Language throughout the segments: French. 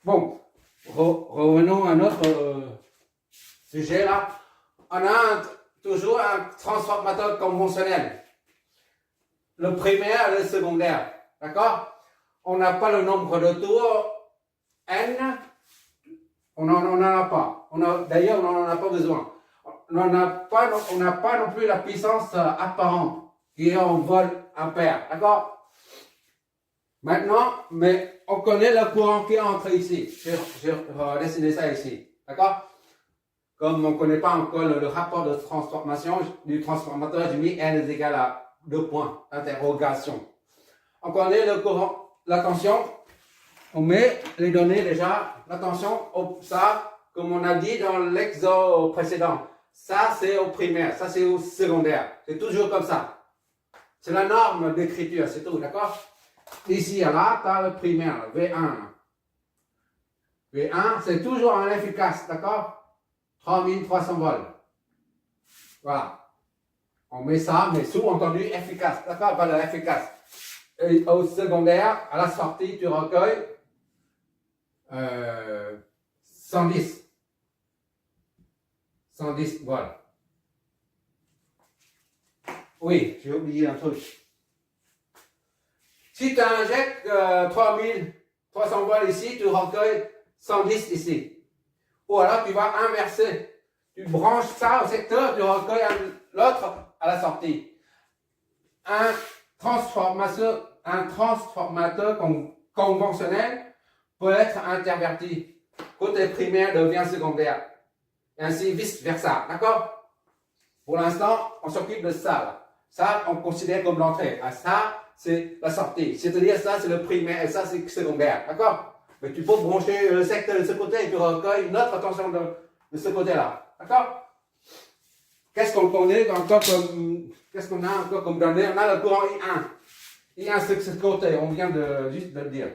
Bon, revenons à notre sujet là. On a toujours un transformateur conventionnel. Le primaire et le secondaire. D'accord? On n'a pas le nombre de tours n. On n'en a pas. D'ailleurs, on n'en a pas besoin. On n'a pas non plus la puissance apparente qui est en vol ampère. D'accord? Maintenant, mais on connaît le courant qui entre ici. Je dessiné ça ici. D'accord? Comme on ne connaît pas encore le rapport de transformation du transformateur, j'ai mis n est égal à 2 points. Interrogation. On connaît le courant, la tension. On met les données déjà. La tension, ça, comme on a dit dans l'exo précédent. Ça, c'est au primaire. Ça, c'est au secondaire. C'est toujours comme ça. C'est la norme d'écriture, c'est tout. D'accord? Ici à là, tu as le primaire, V1. V1, c'est toujours un efficace, d'accord? 3300 volts. Voilà. On met ça, mais sous-entendu efficace, d'accord? Pas de efficace. Et au secondaire, à la sortie, tu recueilles 110. 110 volts. Oui, j'ai oublié un truc. Si tu injectes 3300 volts ici, tu recueilles 110 ici. Ou alors tu vas inverser. Tu branches ça au secteur, tu recueilles l'autre à la sortie. Un transformateur conventionnel peut être interverti. Côté primaire devient secondaire. Et ainsi vice-versa. D'accord? Pour l'instant, on s'occupe de ça. Là. Ça, on considère comme l'entrée. Ça, c'est la sortie. C'est-à-dire, ça, c'est le primaire et ça, c'est le secondaire. D'accord? Mais tu peux brancher le secteur de ce côté et tu recueilles une autre tension de ce côté-là. D'accord? Qu'est-ce qu'on connaît encore comme. Qu'est-ce qu'on a encore comme données? On a le courant I1. I1, c'est ce côté. On vient juste de le dire.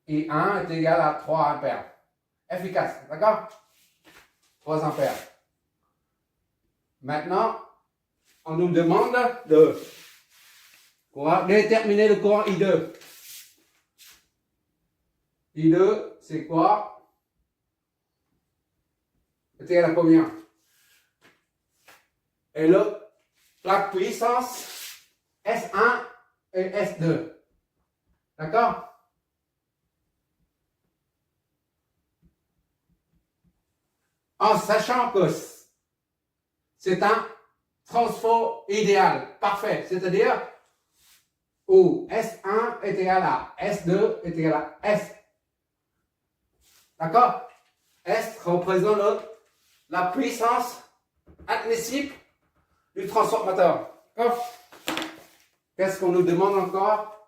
I1 est égal à 3 ampères. Efficace. D'accord? 3 ampères. Maintenant, on nous demande de déterminer le courant I2. I2, c'est quoi? C'est égal à combien? Et la puissance S1 et S2. D'accord? En sachant que c'est un transfo idéal, parfait, c'est-à-dire où S1 est égal à S2 est égal à S. D'accord? S représente la puissance admissible du transformateur. D'accord? Qu'est-ce qu'on nous demande encore?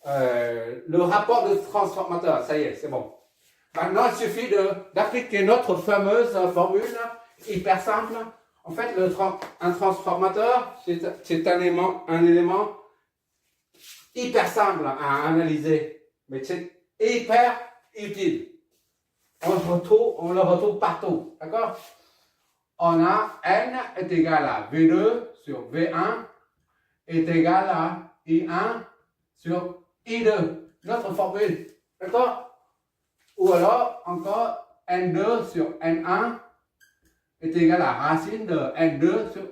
Le rapport de transformateur, ça y est, c'est bon. Maintenant, il suffit d'appliquer notre fameuse formule hyper simple. En fait, un transformateur, c'est un élément hyper simple à analyser, mais c'est hyper utile. On le retrouve partout, d'accord? On a N est égal à V2 sur V1 est égal à I1 sur I2, notre formule, d'accord? Ou alors, encore, N2 sur N1 est égal à racine de N2 sur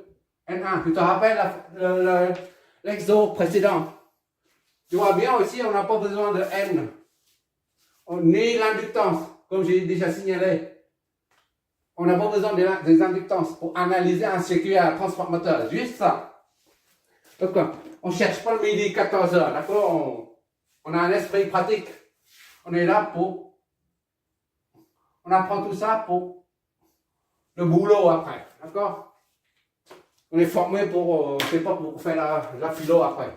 N1. Tu te rappelles l'exo précédent? Tu vois bien aussi, on n'a pas besoin de N. Ni l'inductance, comme j'ai déjà signalé. On n'a pas besoin des inductances pour analyser un circuit à transformateur. Juste ça. Donc, on ne cherche pas le midi 14h, d'accord? On a un esprit pratique. On est là pour. On apprend tout ça pour le boulot après, d'accord? On est formé pour, c'est pas pour faire la philo après.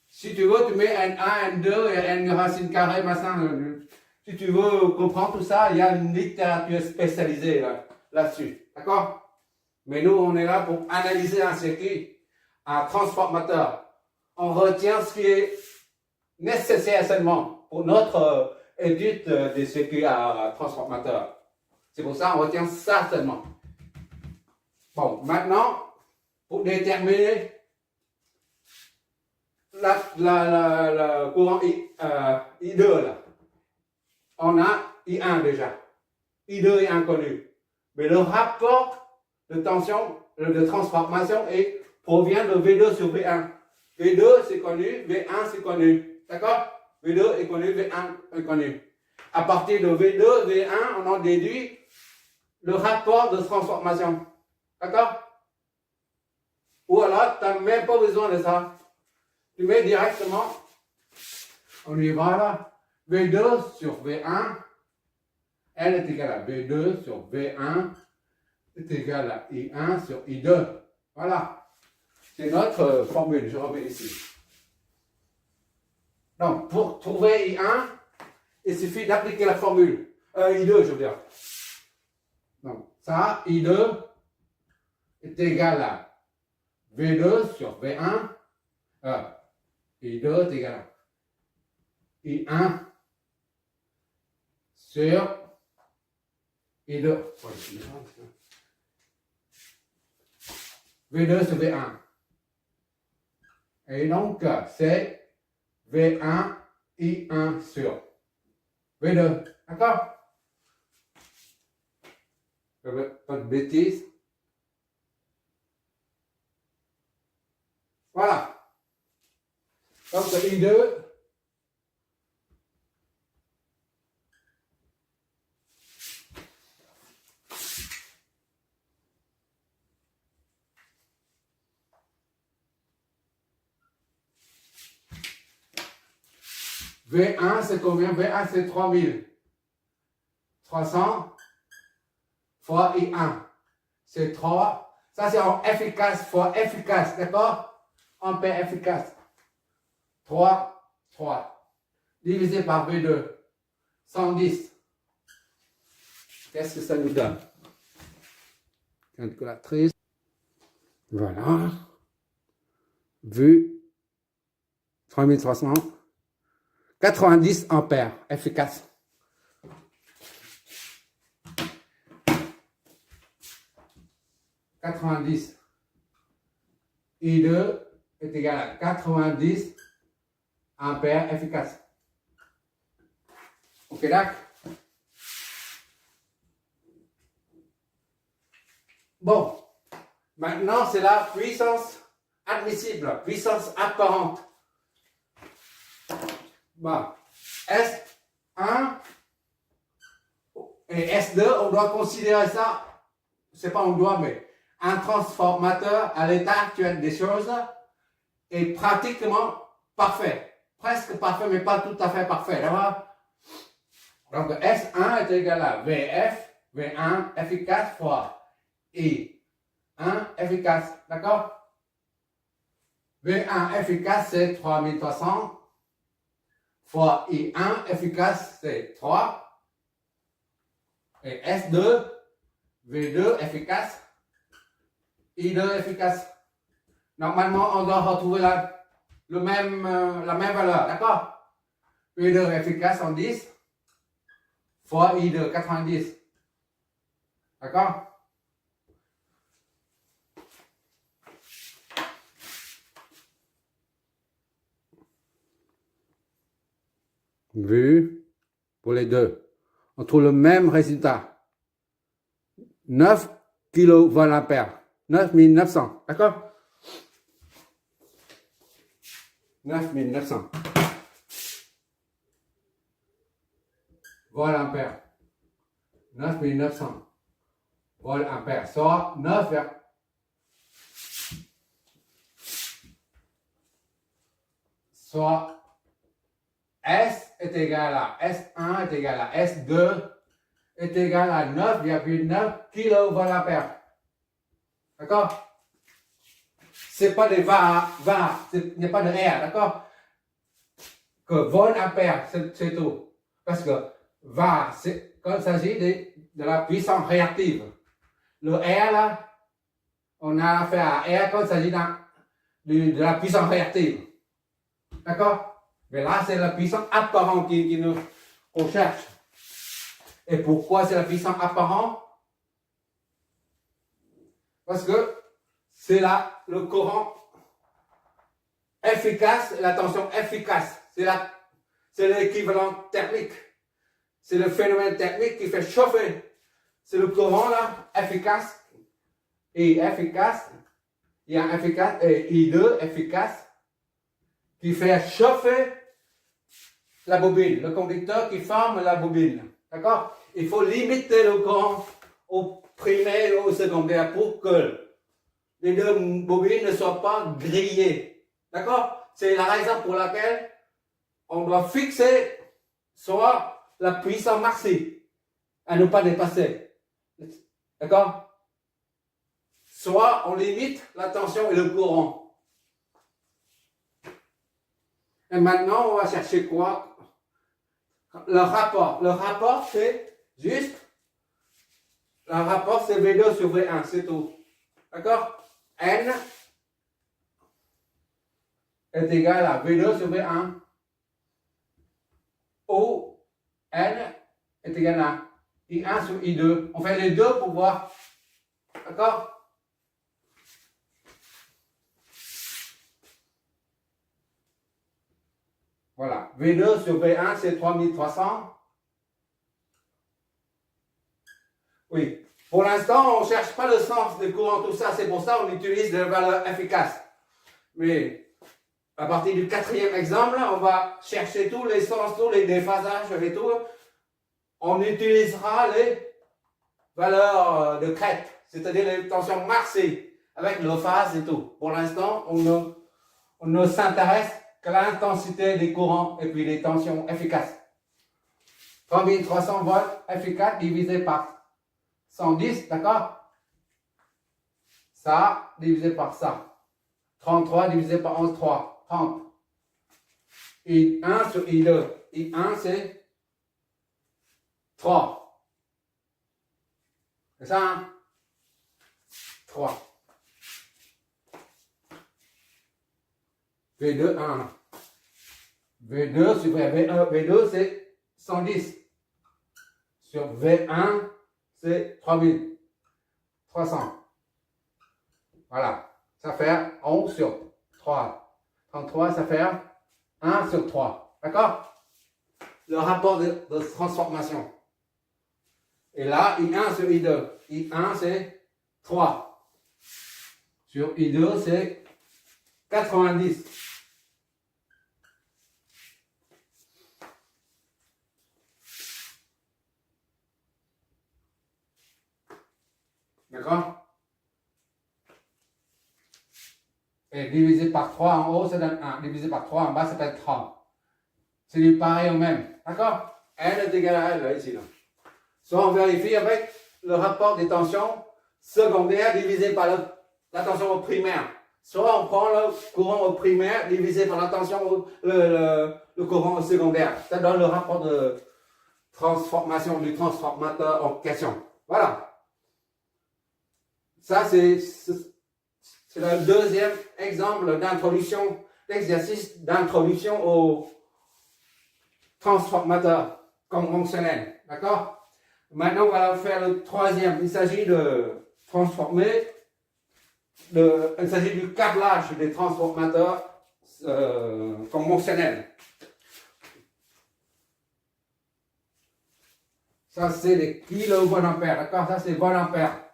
Si tu veux, tu mets N1, N2 et N racine carrée, machin. Si tu veux comprendre tout ça, il y a une littérature spécialisée là-dessus, d'accord? Mais nous, on est là pour analyser un circuit, un transformateur. On retient ce qui est nécessaire seulement pour notre étude des circuits à transformateur. C'est pour ça qu'on retient ça seulement. Bon, maintenant, pour déterminer le courant I2 là. On a I1 déjà. I2 est inconnu. Mais le rapport de tension, de transformation provient de V2 sur V1. V2 c'est connu, V1 c'est connu. D'accord? V2 est connu, V1 est connu. À partir de V2, V1, on en déduit le rapport de transformation. D'accord? Ou alors, tu n'as même pas besoin de ça. Tu mets directement, on y va là, V2 sur V1, elle est égale à V2 sur V1, est égale à I1 sur I2. Voilà. C'est notre formule, je remets ici. Donc, pour trouver I1, il suffit d'appliquer la formule. I2, je veux dire. Donc, ça, I2 est égal à V2 sur V1. I2 est égal à I1 sur I2. V2 sur V1. Et donc, c'est V1, I1 sur V2. D'accord? Pas de bêtises. Voilà. Donc, I2. V1, c'est combien? V1, c'est 3300 fois I1. C'est 3. Ça, c'est en efficace fois efficace, d'accord? Ampère efficace. 3. Divisé par V2. 110. Qu'est-ce que ça nous donne? Calculatrice. Voilà. Vu. 3300. 90 ampères, efficace. I2 est égal à 90 ampères efficace. Ok, d'accord? Bon, maintenant c'est la puissance admissible, puissance apparente. Bon, S1 et S2, on doit considérer ça, c'est pas on doit, mais un transformateur à l'état actuel des choses est pratiquement parfait. Presque parfait, mais pas tout à fait parfait. D'accord? Donc S1 est égal à VF, V1 efficace fois I1 efficace. D'accord? V1 efficace, c'est 3300. Fois I1 efficace, c'est 3. Et S2, V2 efficace, I2 efficace. Normalement, on doit retrouver la même valeur, d'accord? V2 efficace en 10 fois I2, 90. D'accord? Vu pour les deux. On trouve le même résultat. 9 kVA. 9900. D'accord? 9900. Volt-ampère. 9900. Volt-ampère. Soit 9. Soit S est égal à S1 est égal à S2 est égal à 9,9 kVA. D'accord? C'est pas des var, il n'y a pas de R, d'accord? Que volt-ampère, c'est tout. Parce que var, c'est quand il s'agit de la puissance réactive. Le R là, on a affaire à R quand il s'agit de la puissance réactive. D'accord? Mais là, c'est la puissance apparente qu'on cherche. Et pourquoi c'est la puissance apparente? Parce que c'est là le courant efficace, la tension efficace, c'est l'équivalent thermique. C'est le phénomène thermique qui fait chauffer. C'est le courant là, efficace. Et efficace. Il y a un efficace et I2 efficace qui fait chauffer la bobine, le conducteur qui forme la bobine. D'accord? Il faut limiter le courant au primaire et au secondaire pour que les deux bobines ne soient pas grillées. D'accord? C'est la raison pour laquelle on doit fixer soit la puissance maximale à ne pas dépasser. D'accord? Soit on limite la tension et le courant. Et maintenant, on va chercher quoi? Le rapport. Le rapport, c'est juste. Le rapport, c'est V2 sur V1, c'est tout. D'accord? N est égal à V2 sur V1. O, N est égal à I1 sur I2. On fait les deux pour voir. D'accord? Voilà. V2 sur V1, c'est 3300. Oui. Pour l'instant, on ne cherche pas le sens des courants, tout ça. C'est pour ça qu'on utilise des valeurs efficaces. Mais à partir du quatrième exemple, on va chercher tous les sens, tous les déphasages et tout. On utilisera les valeurs de crête, c'est-à-dire les tensions marquées avec le phase et tout. Pour l'instant, on ne s'intéresse qu'à l'intensité des courants et puis les tensions efficaces. 3300 volts efficaces divisé par 110, d'accord? Ça divisé par ça. 33 divisé par 11, 3. 30. I1 sur I2. I1 c'est 3. C'est ça, hein? 3. V2, 1. V2 sur V1, V2 c'est 110. Sur V1 c'est 3300. Voilà. Ça fait 11 sur 3. 33, ça fait 1 sur 3. D'accord? Le rapport de transformation. Et là, I1 sur I2. I1, c'est 3. Sur I2, c'est 90. D'accord? Et divisé par 3 en haut, ça donne 1. Divisé par 3 en bas, ça fait 30. C'est du pareil au même. D'accord? N est égal à L, là, ici. Là. Soit on vérifie avec le rapport des tensions secondaires divisé par la tension au primaire. Soit on prend le courant au primaire divisé par la tension le courant au secondaire. Ça donne le rapport de transformation du transformateur en question. Voilà. Ça, c'est le deuxième exemple d'introduction, l'exercice d'introduction au transformateur conventionnel. D'accord? Maintenant, on va faire le troisième. Il s'agit de transformer, il s'agit du câblage des transformateurs conventionnels. Ça, c'est des kilovoltampères. D'accord? Ça, c'est voltampères.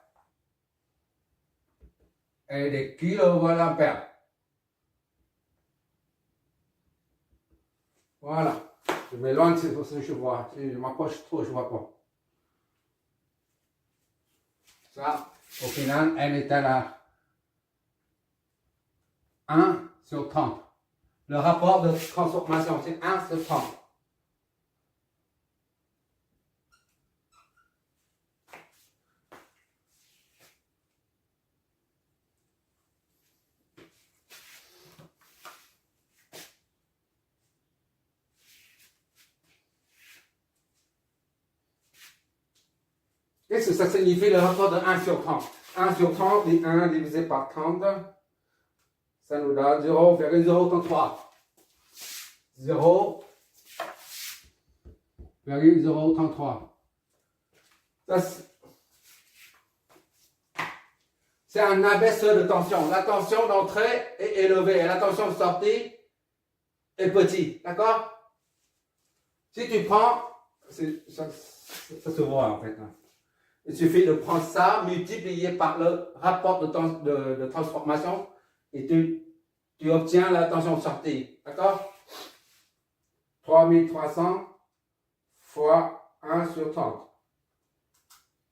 Et des kilovoltampères. Voilà. Je m'éloigne, c'est pour ça que je vois. Si je m'approche trop, je ne vois pas. Ça, au final, N est à 1 sur 30. Le rapport de transformation, c'est 1 sur 30. Qu'est-ce que ça signifie le rapport de 1 sur 30? 1 sur 30 et 1 divisé par 30, ça nous donne 0,033. 0,033. c'est un abaisseur de tension. La tension d'entrée est élevée et la tension de sortie est petite. D'accord? Si tu prends, ça se voit en fait. Il suffit de prendre ça multiplié par le rapport de transformation et tu obtiens la tension de sortie. D'accord? 3300 fois 1 sur 30.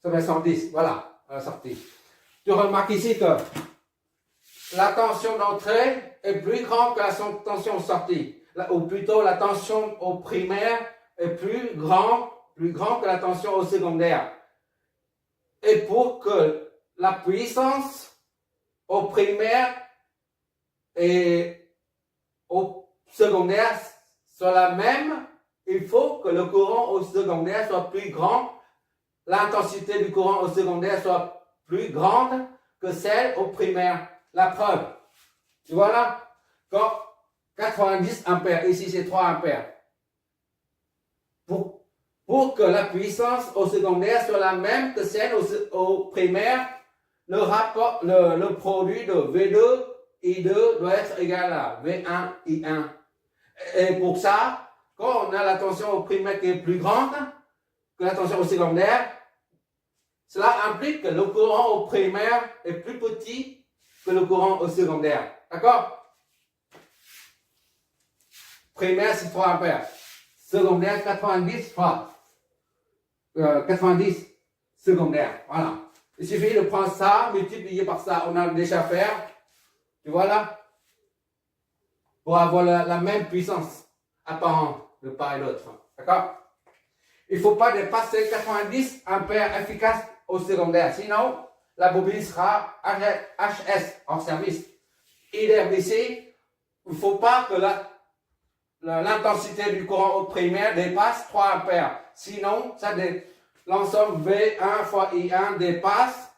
Ça fait 110. Voilà, la sortie. Tu remarques ici que la tension d'entrée est plus grande que la tension de sortie. Ou plutôt, la tension au primaire est plus grande que la tension au secondaire. Et pour que la puissance au primaire et au secondaire soit la même, il faut que le courant au secondaire soit plus grand, l'intensité du courant au secondaire soit plus grande que celle au primaire. La preuve, tu vois là, quand 90 ampères, ici c'est 3 ampères, pour que la puissance au secondaire soit la même que celle au primaire, le produit de V2, I2 doit être égal à V1, I1. Et pour ça, quand on a la tension au primaire qui est plus grande que la tension au secondaire, cela implique que le courant au primaire est plus petit que le courant au secondaire. D'accord? Primaire, c'est 3 ampères. Secondaire, 90 fois 90 secondaire. Voilà. Il suffit de prendre ça, multiplier par ça. On a déjà fait. Tu vois là? Pour avoir la même puissance apparente de part et d'autre. D'accord? Il ne faut pas dépasser 90 ampères efficaces au secondaire. Sinon, la bobine sera HS, hors service. Idem ici, il ne faut pas que l'intensité du courant au primaire dépasse 3 ampères. Sinon, l'ensemble V1 fois I1 dépasse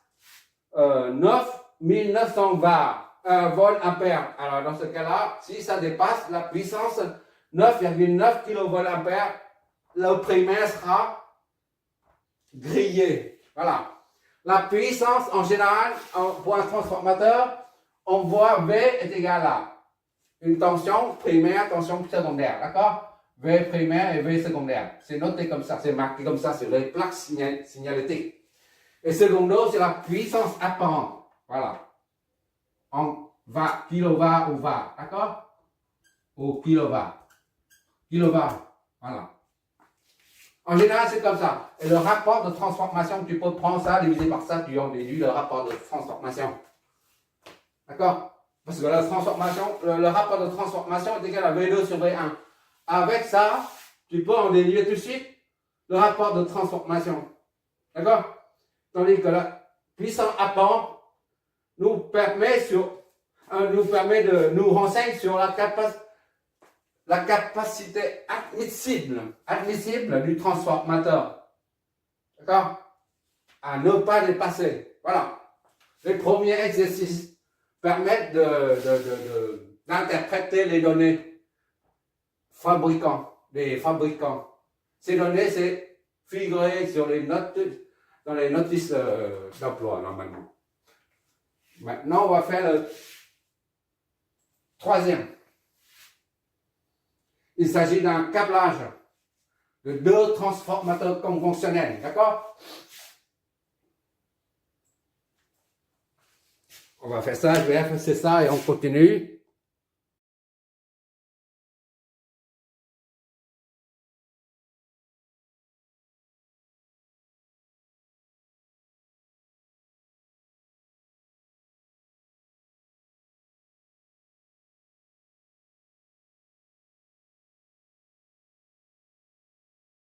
9900 volts ampères. Alors, dans ce cas-là, si ça dépasse la puissance 9,9 kV ampères, le primaire sera grillé. Voilà. La puissance, en général, pour un transformateur, on voit V est égal à une tension primaire, tension secondaire. D'accord? V primaire et V secondaire. C'est noté comme ça, c'est marqué comme ça sur les plaques signalétiques. Et secondo, c'est la puissance apparente. Voilà. En kilowatt ou watt. D'accord? Ou kilowatt. Kilowatt. Voilà. En général, c'est comme ça. Et le rapport de transformation, tu peux prendre ça, diviser par ça, tu en déduis le rapport de transformation. D'accord? Parce que la transformation, le rapport de transformation est égal à V2 sur V1. Avec ça, tu peux en déduire tout de suite le rapport de transformation. D'accord? Tandis que la puissance apparente nous permet de nous renseigner sur la capacité admissible du transformateur. D'accord? À ne pas dépasser. Voilà. Les premiers exercices permettent d'interpréter les données des fabricants. Ces données, c'est figuré sur les notes, dans les notices d'emploi, normalement. Maintenant, on va faire le troisième. Il s'agit d'un câblage de 2 transformateurs conventionnels. D'accord? On va faire ça, je vais effacer ça et on continue.